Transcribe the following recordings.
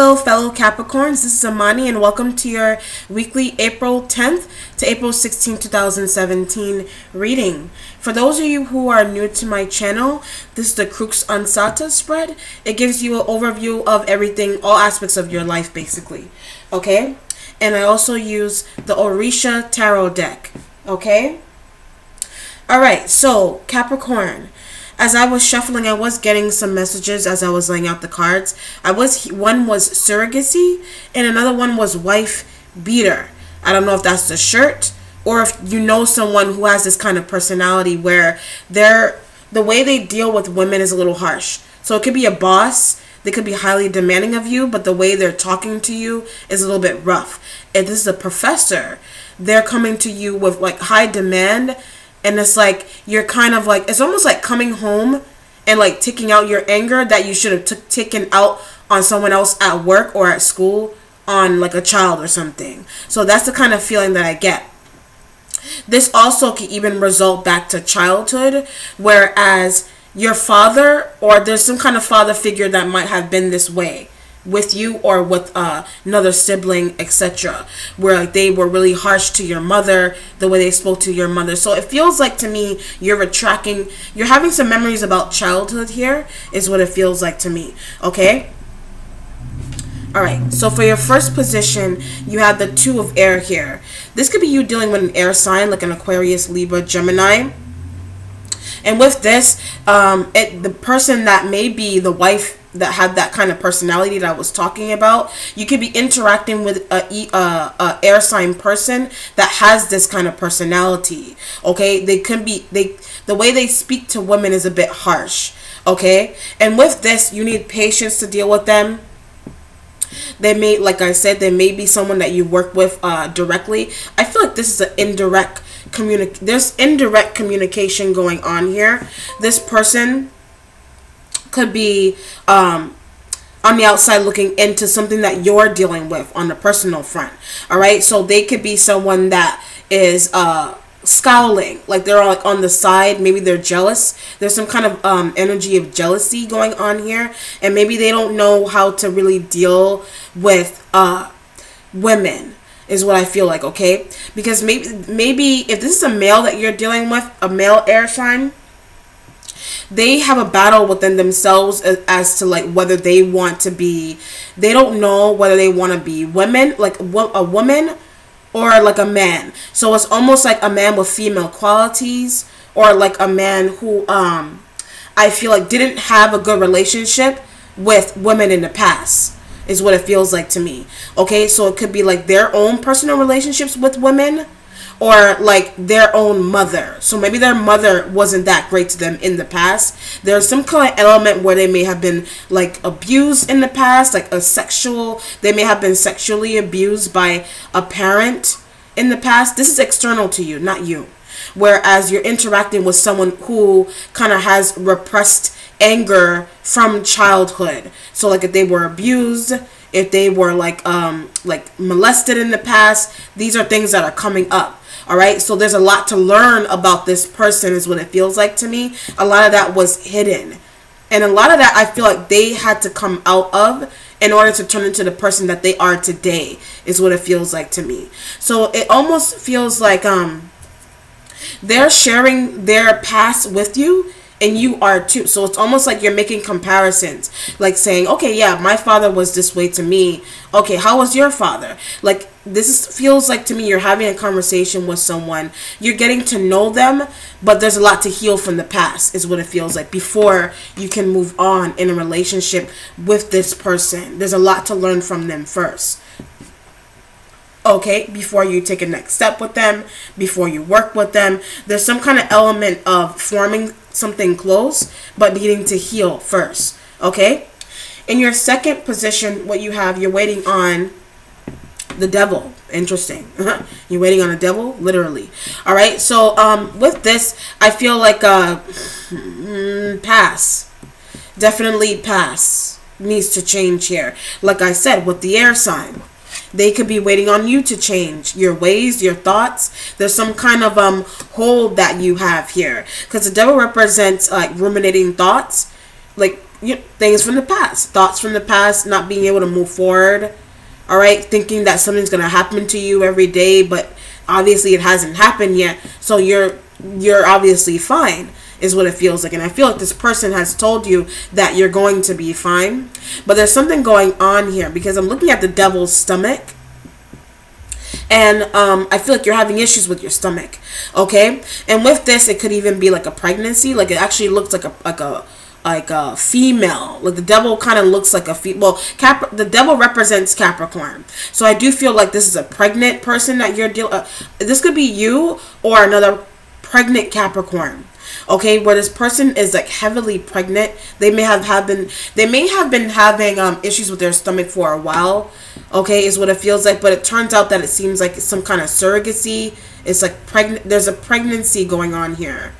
Hello fellow Capricorns, this is Amani and welcome to your weekly April 10th to April 16th, 2017 reading. For those of you who are new to my channel, this is the Crux Ansate spread. It gives you an overview of everything, all aspects of your life basically, okay? And I also use the Orisha Tarot deck, okay? Alright, so Capricorn. As I was shuffling, I was getting some messages as I was laying out the cards. One was surrogacy, and another one was wife beater. I don't know if that's the shirt, or if you know someone who has this kind of personality where the way they deal with women is a little harsh. So it could be a boss, they could be highly demanding of you, but the way they're talking to you is a little bit rough. If this is a professor, they're coming to you with like high demand. And it's like, you're kind of like, it's almost like coming home and like taking out your anger that you should have taken out on someone else at work or at school on like a child or something. So that's the kind of feeling that I get. This also can even result back to childhood, whereas your father or there's some kind of father figure that might have been this way with you or with another sibling, etc., where like they were really harsh to your mother, the way they spoke to your mother. So it feels like to me you're having some memories about childhood here is what it feels like to me, okay? Alright, so for your first position, you have the Two of Air here. This could be you dealing with an air sign like an Aquarius, Libra, Gemini. And with this, the person that may be the wife that had that kind of personality that I was talking about, you could be interacting with a air sign person that has this kind of personality. Okay, the way they speak to women is a bit harsh. Okay, and with this, you need patience to deal with them. They may, like I said, they may be someone that you work with directly. I feel like this is an indirect there's indirect communication going on here. This person could be on the outside looking into something that you're dealing with on the personal front. All right, so they could be someone that is scowling, like they're like on the side. Maybe they're jealous. There's some kind of energy of jealousy going on here, and maybe they don't know how to really deal with women is what I feel like, okay? Because maybe if this is a male that you're dealing with, a male air sign, they have a battle within themselves as to like whether they want to be, they don't know whether they want to be women, like a woman or like a man. So it's almost like a man with female qualities, or like a man who I feel like didn't have a good relationship with women in the past is what it feels like to me. Okay, so it could be like their own personal relationships with women, or like their own mother. So maybe their mother wasn't that great to them in the past. There's some kind of element where they may have been like abused in the past, like they may have been sexually abused by a parent in the past. This is external to you, not you. Whereas you're interacting with someone who kind of has repressed anger from childhood. So like if they were abused, if they were like molested in the past, these are things that are coming up. All right, so there's a lot to learn about this person is what it feels like to me. A lot of that was hidden, and a lot of that I feel like they had to come out of in order to turn into the person that they are today is what it feels like to me. So it almost feels like they're sharing their past with you, and you are too. So it's almost like you're making comparisons, like saying, okay, yeah, my father was this way to me. Okay, how was your father? Like feels like to me you're having a conversation with someone, you're getting to know them, but there's a lot to heal from the past is what it feels like before you can move on in a relationship with this person. There's a lot to learn from them first. Okay, before you take a next step with them, before you work with them, there's some kind of element of forming something close, but needing to heal first. Okay, in your second position, what you have, you're waiting on the devil. Interesting. You're waiting on a devil, literally. All right, so with this, I feel like pass. Definitely pass needs to change here. Like I said, with the air sign, they could be waiting on you to change your ways, your thoughts. There's some kind of hold that you have here, because the devil represents like ruminating thoughts, like things from the past, thoughts from the past, not being able to move forward. All right, thinking that something's gonna happen to you every day, but obviously it hasn't happened yet. So you're obviously fine, is what it feels like. And I feel like this person has told you that you're going to be fine, but there's something going on here, because I'm looking at the devil's stomach. And I feel like you're having issues with your stomach, okay? And with this, it could even be like a pregnancy. Like, it actually looks like a female. Like, the devil kind of looks like a female. Well, the devil represents Capricorn. So I do feel like this is a pregnant person that you're dealing. This could be you or another pregnant Capricorn. Okay, where this person is like heavily pregnant. They may have been having issues with their stomach for a while. Okay, is what it feels like. But it turns out that it seems like it's some kind of surrogacy. It's like there's a pregnancy going on here.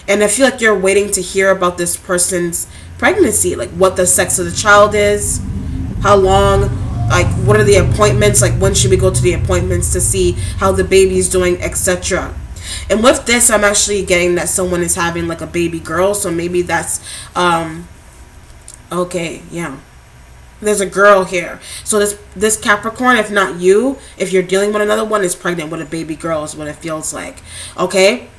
And I feel like you're waiting to hear about this person's pregnancy. Like, what the sex of the child is, how long, like what are the appointments, like when should we go to the appointments to see how the baby's doing, etc. And with this, I'm actually getting that someone is having like a baby girl. So maybe that's, okay, yeah. There's a girl here. So this Capricorn, if not you, if you're dealing with another one, is pregnant with a baby girl is what it feels like. Okay?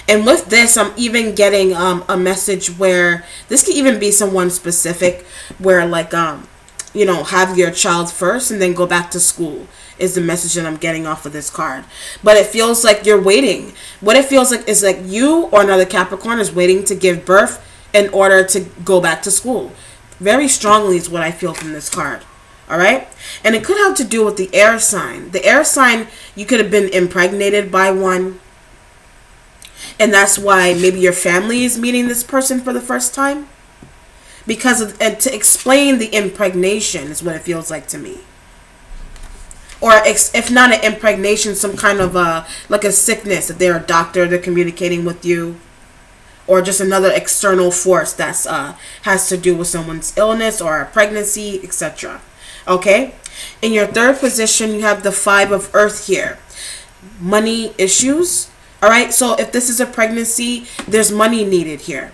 And with this, I'm even getting a message where this could even be someone specific where like, you know, have your child first and then go back to school is the message that I'm getting off of this card. But it feels like you're waiting. What it feels like is like you or another Capricorn is waiting to give birth in order to go back to school. Very strongly is what I feel from this card. All right? And it could have to do with the air sign. The air sign, you could have been impregnated by one. And that's why maybe your family is meeting this person for the first time. Because of, and to explain the impregnation is what it feels like to me. Or if not an impregnation, some kind of like a sickness, that they're a doctor, they're communicating with you. Or just another external force that's has to do with someone's illness or a pregnancy, etc. Okay? In your third position, you have the 5 of Earth here. Money issues. Alright? So if this is a pregnancy, there's money needed here.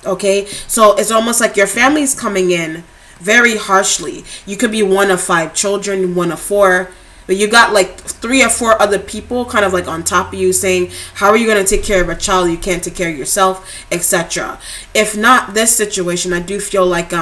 Okay? So it's almost like your family's coming in very harshly. You could be one of 5 children, one of 4. But you got like 3 or 4 other people kind of like on top of you saying, how are you going to take care of a child? You can't take care of yourself, etc. If not this situation, I do feel like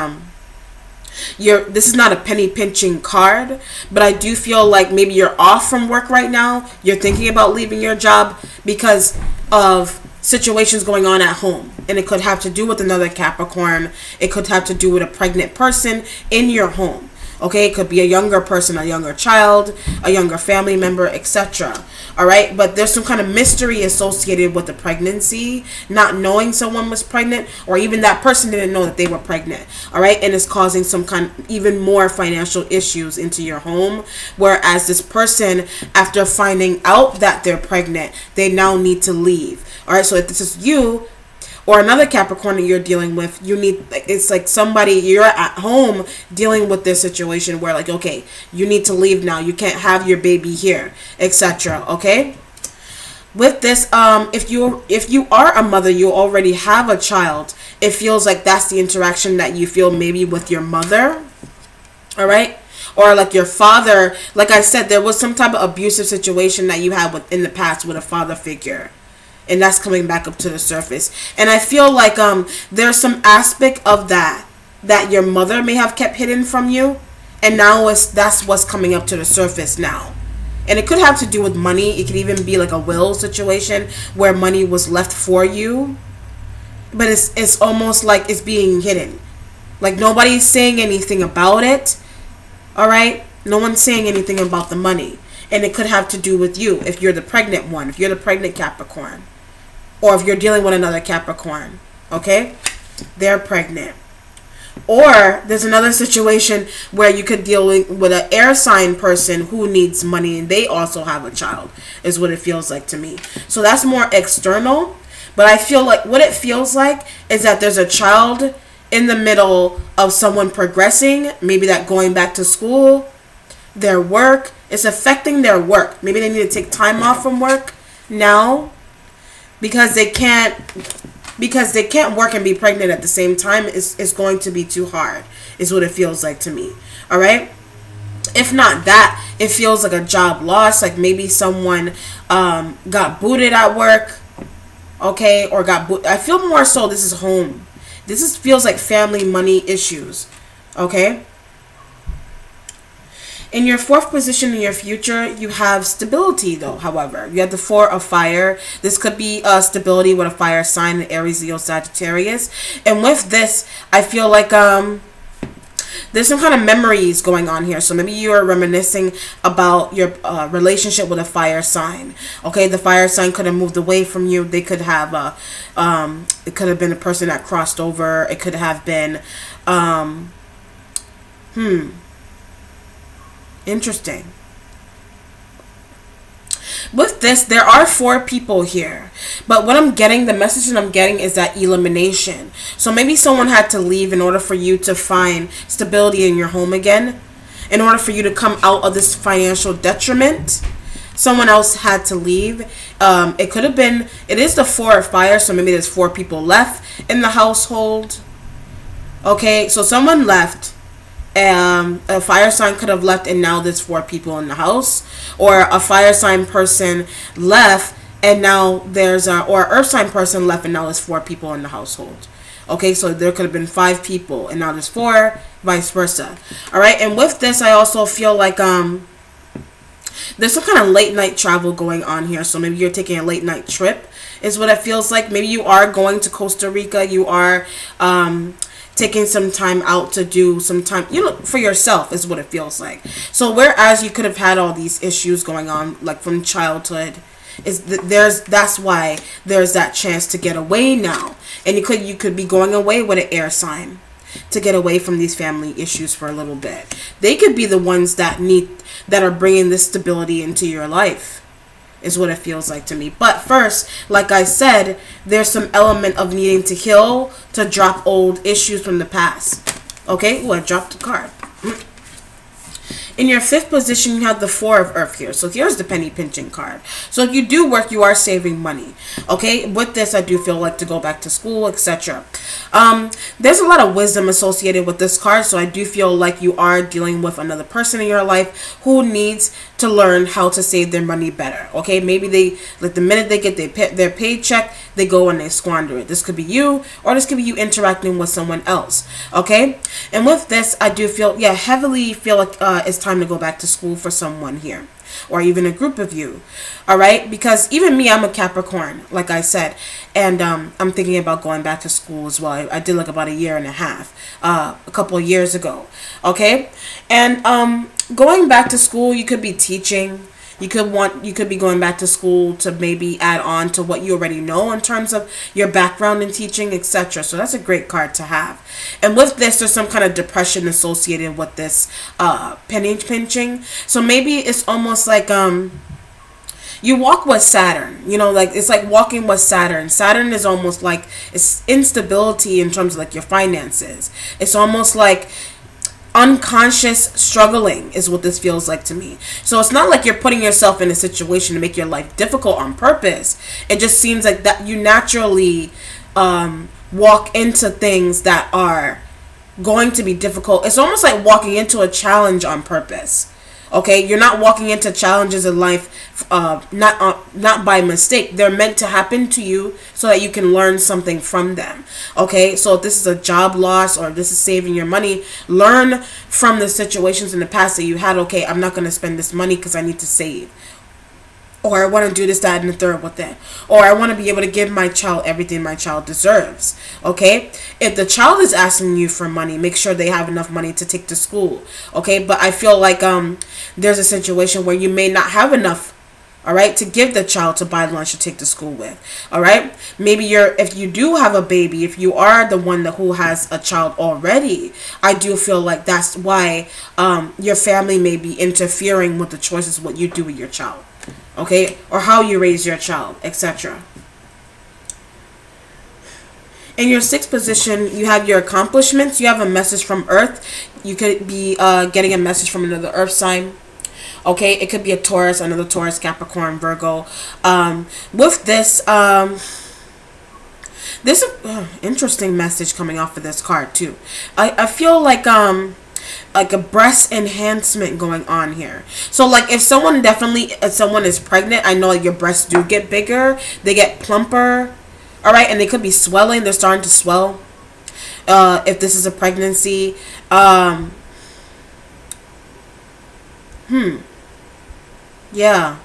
this is not a penny pinching card, but I do feel like maybe you're off from work right now. You're thinking about leaving your job because of situations going on at home. And it could have to do with another Capricorn. It could have to do with a pregnant person in your home. Okay, it could be a younger person, a younger child, a younger family member, etc. All right, but there's some kind of mystery associated with the pregnancy, not knowing someone was pregnant, or even that person didn't know that they were pregnant. All right, and it's causing some kind of even more financial issues into your home. Whereas this person, after finding out that they're pregnant, they now need to leave. All right, so if this is you or another Capricorn that you're dealing with, you need, it's like somebody, you're at home dealing with this situation where like, okay, you need to leave now. You can't have your baby here, etc. Okay? With this, if you are a mother, you already have a child, it feels like that's the interaction that you feel maybe with your mother. All right? Or like your father. Like I said, there was some type of abusive situation that you had in the past with a father figure. And that's coming back up to the surface. And I feel like there's some aspect of that your mother may have kept hidden from you. And now that's what's coming up to the surface now. And it could have to do with money. It could even be like a will situation where money was left for you. But it's almost like it's being hidden. Like nobody's saying anything about it. Alright? No one's saying anything about the money. And it could have to do with you if you're the pregnant one. If you're the pregnant Capricorn. Or if you're dealing with another Capricorn, okay? They're pregnant. Or there's another situation where you could deal with an air sign person who needs money and they also have a child, is what it feels like to me. So that's more external. But I feel like what it feels like is that there's a child in the middle of someone progressing, maybe that going back to school, their work. It's affecting their work. Maybe they need to take time off from work now. Because they can't because they can't work and be pregnant at the same time. It's going to be too hard, is what it feels like to me. All right. If not that, it feels like a job loss. Like maybe someone got booted at work. Okay. Or got booted. I feel more so this is home. Feels like family money issues. Okay. In your fourth position in your future, you have stability, though. However, you have the Four of Fire. This could be stability with a fire sign, Aries, Leo, Sagittarius. And with this, I feel like there's some kind of memories going on here. So maybe you are reminiscing about your relationship with a fire sign. Okay, the fire sign could have moved away from you. They could have it could have been a person that crossed over. It could have been interesting. With this, there are 4 people here, but what I'm getting, the message that I'm getting is that elimination. So maybe someone had to leave in order for you to find stability in your home again, in order for you to come out of this financial detriment. Someone else had to leave. It could have been, it is the Four of Fire, so maybe there's 4 people left in the household. Okay, so someone left. A fire sign could have left and now there's 4 people in the house, or a fire sign person left and now there's or an earth sign person left and now there's 4 people in the household. Okay, so there could have been 5 people and now there's 4, vice versa. All right, and with this, I also feel like there's some kind of late night travel going on here. So maybe you're taking a late night trip is what it feels like. Maybe you are going to Costa Rica. You are taking some time out to do some time, for yourself is what it feels like. So whereas you could have had all these issues going on like from childhood, that's why there's that chance to get away now. And you could be going away with an air sign to get away from these family issues for a little bit. They could be the ones that are bringing this stability into your life, is what it feels like to me. But first, like I said, there's some element of needing to heal, to drop old issues from the past. Okay? I dropped a card. In your 5th position, you have the Four of Earth here. So here's the penny pinching card. So if you do work, you are saving money. Okay? With this, I do feel like to go back to school, etc. There's a lot of wisdom associated with this card. So I do feel like you are dealing with another person in your life who needs to learn how to save their money better. Okay? Maybe the minute they get their paycheck, they go and they squander it. This could be you, or this could be you interacting with someone else. Okay? And with this, I do feel, heavily feel like it's time to go back to school for someone here, or even a group of you. All right? Because even me, I'm a Capricorn, like I said, and I'm thinking about going back to school as well. I did like about 1.5 years, a couple of years ago. Okay? And going back to school, you could be teaching. You could be going back to school to maybe add on to what you already know in terms of your background in teaching, etc. So that's a great card to have. And with this, there's some kind of depression associated with this penny pinching. So maybe it's almost like you walk with Saturn. Like it's like walking with Saturn. Saturn is almost like it's instability in terms of like your finances. It's almost like unconscious struggling is what this feels like to me. So it's not like you're putting yourself in a situation to make your life difficult on purpose. It just seems like that you naturally walk into things that are going to be difficult. It's almost like walking into a challenge on purpose. Okay, you're not walking into challenges in life not by mistake. They're meant to happen to you so that you can learn something from them. Okay, so if this is a job loss or this is saving your money, learn from the situations in the past that you had. Okay, I'm not going to spend this money because I need to save. Or I want to do this, that, and the third with it. Or I want to be able to give my child everything my child deserves. Okay? If the child is asking you for money, make sure they have enough money to take to school. Okay? But I feel like there's a situation where you may not have enough, all right, to give the child to buy lunch to take to school with. All right? Maybe if you do have a baby, if you are the one who has a child already, I do feel like that's why your family may be interfering with the choices what you do with your child. Okay, or how you raise your child, etc. In your 6th position, you have your accomplishments. You have a message from Earth. You could be getting a message from another Earth sign. Okay, it could be a Taurus, another Taurus, Capricorn, Virgo. With this, This is interesting message coming off of this card too. I feel like a breast enhancement going on here. So like if someone is pregnant, I know like your breasts do get bigger, they get plumper, all right, and they could be swelling, they're starting to swell. If this is a pregnancy, yeah,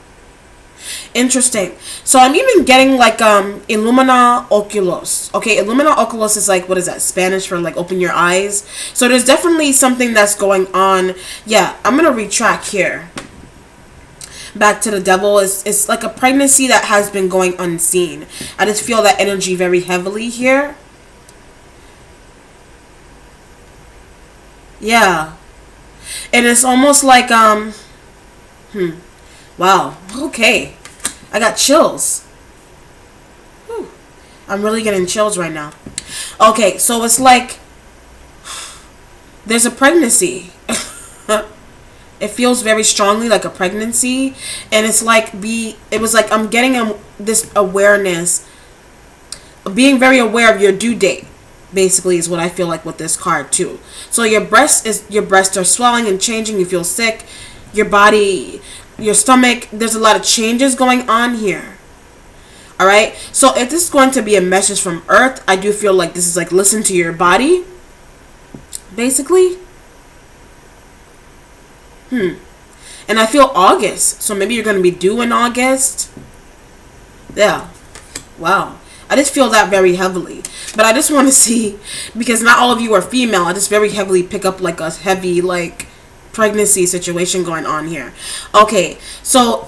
interesting. So I'm even getting like Illumina Oculos. Okay, Illumina Oculos is like, what is that, Spanish for like open your eyes? So there's definitely something that's going on. Yeah, I'm gonna retract here. Back to the devil. It's like a pregnancy that has been going unseen. I just feel that energy very heavily here. Yeah. And it's almost like wow, okay, I got chills. Whew. I'm really getting chills right now. Okay, so it's like there's a pregnancy. It feels very strongly like a pregnancy, and it's like it was like I'm getting this awareness, being very aware of your due date. Basically is what I feel like with this card too. So your breasts are swelling and changing, you feel sick, your body, your stomach, there's a lot of changes going on here. All right, so if this is going to be a message from Earth, I do feel like this is like listen to your body basically. And I feel August, so maybe you're going to be due in August. Yeah, wow, I just feel that very heavily. But I just want to see, because not all of you are female, I just very heavily pick up like a heavy like pregnancy situation going on here. Okay, so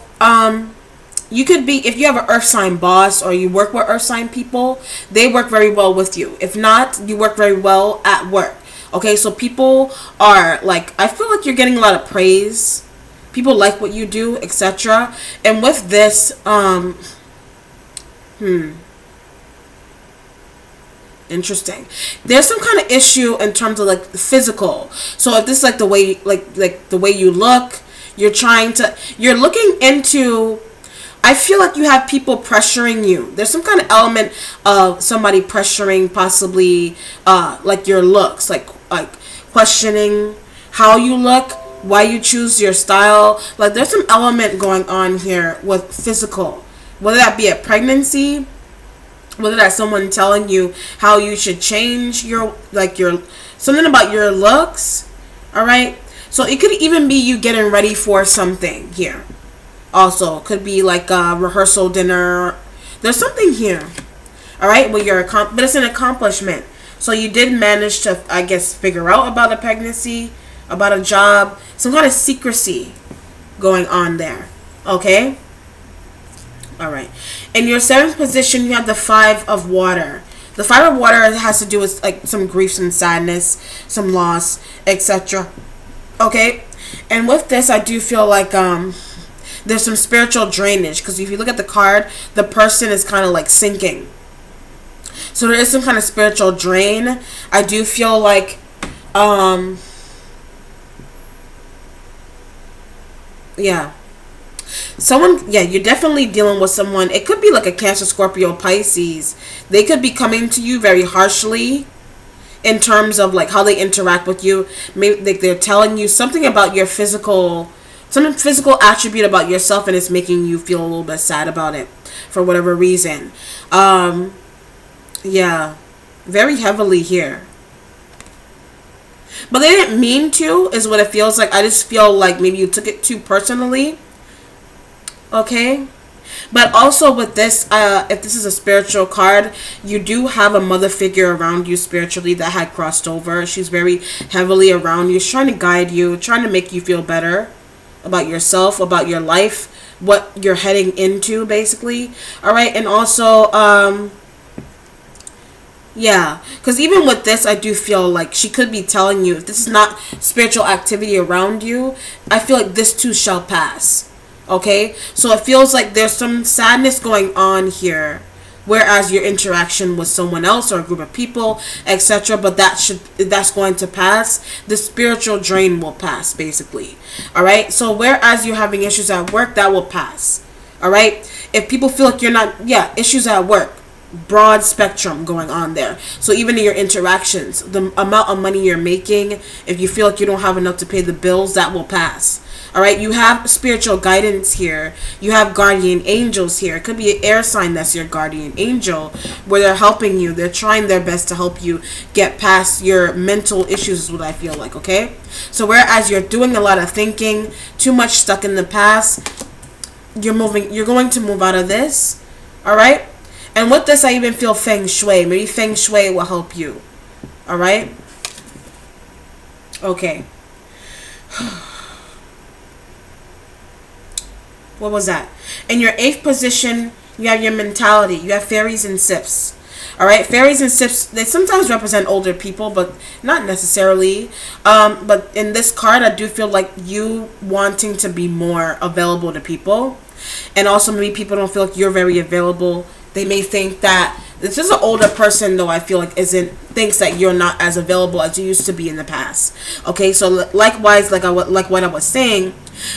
you could be, if you have an earth sign boss or you work with earth sign people, they work very well with you. If not, you work very well at work. Okay, so people are like, I feel like you're getting a lot of praise. People like what you do, etc. And with this, interesting. There's some kind of issue in terms of like the physical. So if this is like the way, like the way you look, you're looking into, I feel like you have people pressuring you. There's some kind of element of somebody pressuring possibly like your looks, like questioning how you look, why you choose your style. Like there's some element going on here with physical, whether that be a pregnancy, whether that's someone telling you how you should change your something about your looks. All right, so it could even be you getting ready for something here. Also could be like a rehearsal dinner. There's something here, all right, but but it's an accomplishment. So you did manage to, I guess, figure out about a pregnancy, about a job, some kind of secrecy going on there. Okay, all right. In your 7th position, you have the 5 of water. The 5 of water has to do with like some grief, some sadness, some loss, etc. Okay, and with this, I do feel like there's some spiritual drainage, because if you look at the card, the person is kind of like sinking. So there is some kind of spiritual drain. I do feel like yeah, you're definitely dealing with someone. It could be like a Cancer, Scorpio, Pisces. They could be coming to you very harshly in terms of like how they interact with you. Maybe like they're telling you something about your physical, some physical attribute about yourself, and it's making you feel a little bit sad about it for whatever reason. Yeah, very heavily here. But they didn't mean to, is what it feels like. I just feel like maybe you took it too personally. Okay, but also with this, if this is a spiritual card, you do have a mother figure around you spiritually that had crossed over. She's very heavily around you. She's trying to guide you, trying to make you feel better about yourself, about your life, what you're heading into, basically. All right, and also yeah, because even with this, I do feel like she could be telling you, if this is not spiritual activity around you, I feel like this too shall pass. Okay, so it feels like there's some sadness going on here, whereas your interaction with someone else or a group of people, etc., but that's going to pass. The spiritual drain will pass, basically. All right, so whereas you're having issues at work, that will pass. All right, if people feel like you're not, yeah, issues at work, broad spectrum going on there. So even in your interactions, the amount of money you're making, if you feel like you don't have enough to pay the bills, that will pass. All right, you have spiritual guidance here. You have guardian angels here. It could be an air sign that's your guardian angel, where they're helping you. They're trying their best to help you get past your mental issues, is what I feel like, okay? So whereas you're doing a lot of thinking, too much stuck in the past, you're going to move out of this, all right? And with this, I even feel feng shui. Maybe feng shui will help you, all right? Okay. What was that? In your 8th position, you have your mentality. You have fairies and sifts. All right, fairies and sifts, they sometimes represent older people, but not necessarily. But in this card, I do feel like you wanting to be more available to people. And also maybe people don't feel like you're very available. They may think that this is an older person, though, I feel like thinks that you're not as available as you used to be in the past. Okay, so likewise, like what I was saying,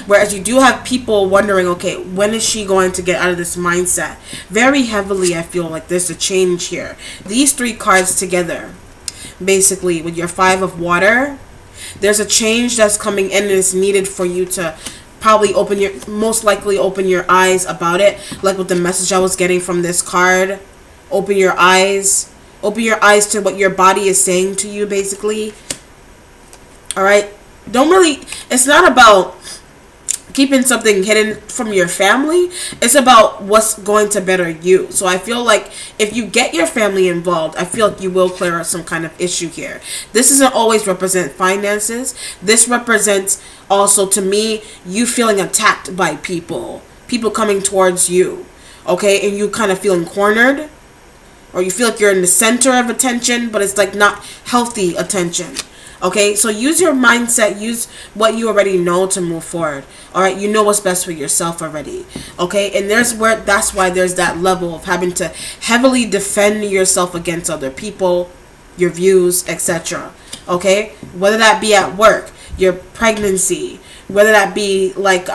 whereas you do have people wondering, okay, when is she going to get out of this mindset? Very heavily, I feel like there's a change here. These 3 cards together, basically, with your 5 of water, there's a change that's coming in and it's needed for you to probably most likely open your eyes about it. Like with the message I was getting from this card, open your eyes to what your body is saying to you, basically. All right, it's not about keeping something hidden from your family. It's about what's going to better you. So I feel like if you get your family involved, I feel like you will clear up some kind of issue here. This doesn't always represent finances. This represents also, to me, you feeling attacked by people coming towards you, okay, and you kind of feeling cornered, or you feel like you're in the center of attention, but it's like not healthy attention. Okay, so use your mindset, use what you already know to move forward. All right, you know what's best for yourself already. Okay, and that's why there's that level of having to heavily defend yourself against other people, your views, etc. Okay, whether that be at work, your pregnancy, whether that be like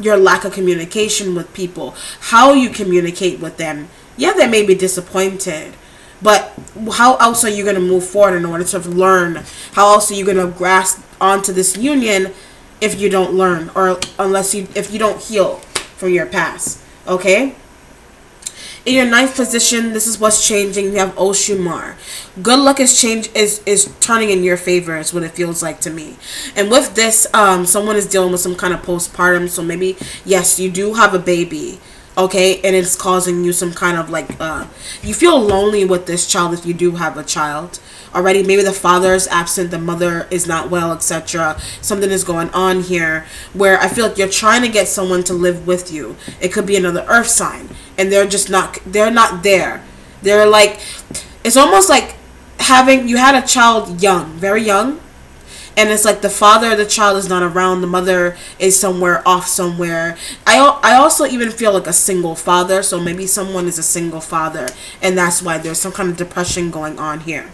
your lack of communication with people, how you communicate with them. Yeah, they may be disappointed, but how else are you going to move forward in order to learn? How else are you going to grasp onto this union if you don't learn, or if you don't heal from your past? Okay? In your 9th position, this is what's changing. You have Oshumar. Good luck is turning in your favor, is what it feels like to me. And with this, someone is dealing with some kind of postpartum. So maybe, yes, you do have a baby. Okay, and it's causing you some kind of like, you feel lonely with this child if you do have a child already. Maybe the father is absent, the mother is not well, etc. Something is going on here where I feel like you're trying to get someone to live with you. It could be another earth sign, and they're not there. They're like, it's almost like you had a child young, very young, and it's like the father of the child is not around, the mother is off somewhere. I also even feel like a single father, so maybe someone is a single father, and that's why there's some kind of depression going on here.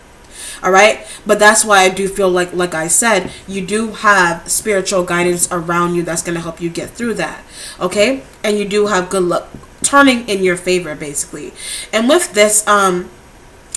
All right, but that's why I do feel like I said, you do have spiritual guidance around you that's going to help you get through that. Okay, and you do have good luck turning in your favor, basically. And with this,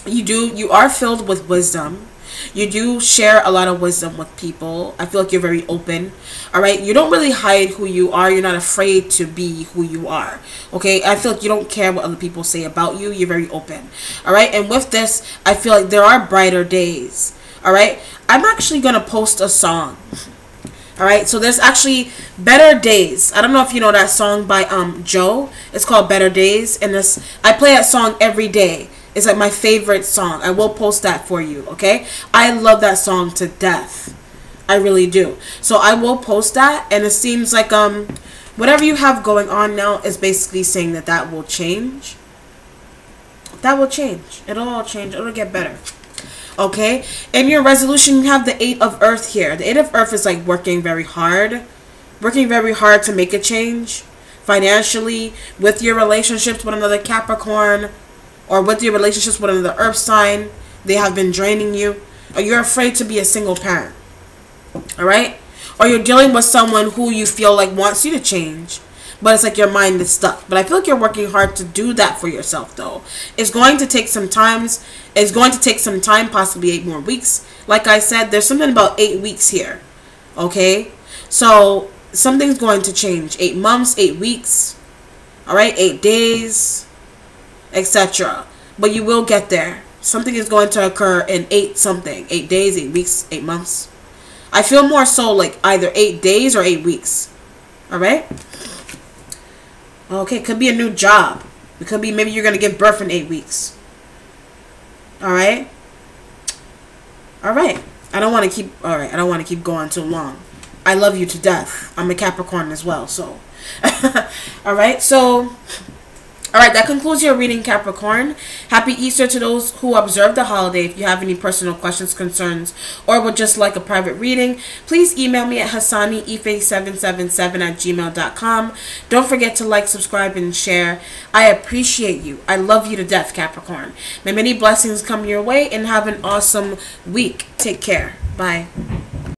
you are filled with wisdom. You do share a lot of wisdom with people. I feel like you're very open. All right, you don't really hide who you are. You're not afraid to be who you are. Okay, I feel like you don't care what other people say about you. You're very open. All right, and with this, I feel like there are brighter days. All right, I'm actually gonna post a song. All right, so there's actually Better Days. I don't know if you know that song by Joe. It's called Better Days, and I play that song every day. It's like my favorite song. I will post that for you, okay? I love that song to death. I really do. So I will post that, and it seems like whatever you have going on now is basically saying that will change. That will change. It'll all change. It'll get better. Okay? In your resolution, you have the 8 of Earth here. The 8 of Earth is like working very hard. Working very hard to make a change. Financially, with your relationships with another Capricorn, or with your relationships with another earth sign, they have been draining you, or you're afraid to be a single parent. All right? Or you're dealing with someone who you feel like wants you to change, but it's like your mind is stuck. But I feel like you're working hard to do that for yourself, though. It's going to take some time. It's going to take some time, possibly 8 more weeks. Like I said, there's something about 8 weeks here. Okay? So, something's going to change. 8 months, 8 weeks. Alright? 8 days, etc. But you will get there. Something is going to occur in 8 something. 8 days, 8 weeks, 8 months. I feel more so like either 8 days or 8 weeks. Alright? Okay, could be a new job. It could be maybe you're going to give birth in 8 weeks. Alright? Alright. I don't want to keep going too long. I love you to death. I'm a Capricorn as well, so. Alright, so. Alright, that concludes your reading, Capricorn. Happy Easter to those who observe the holiday. If you have any personal questions, concerns, or would just like a private reading, please email me at hassaniife777@gmail.com. Don't forget to like, subscribe, and share. I appreciate you. I love you to death, Capricorn. May many blessings come your way, and have an awesome week. Take care. Bye.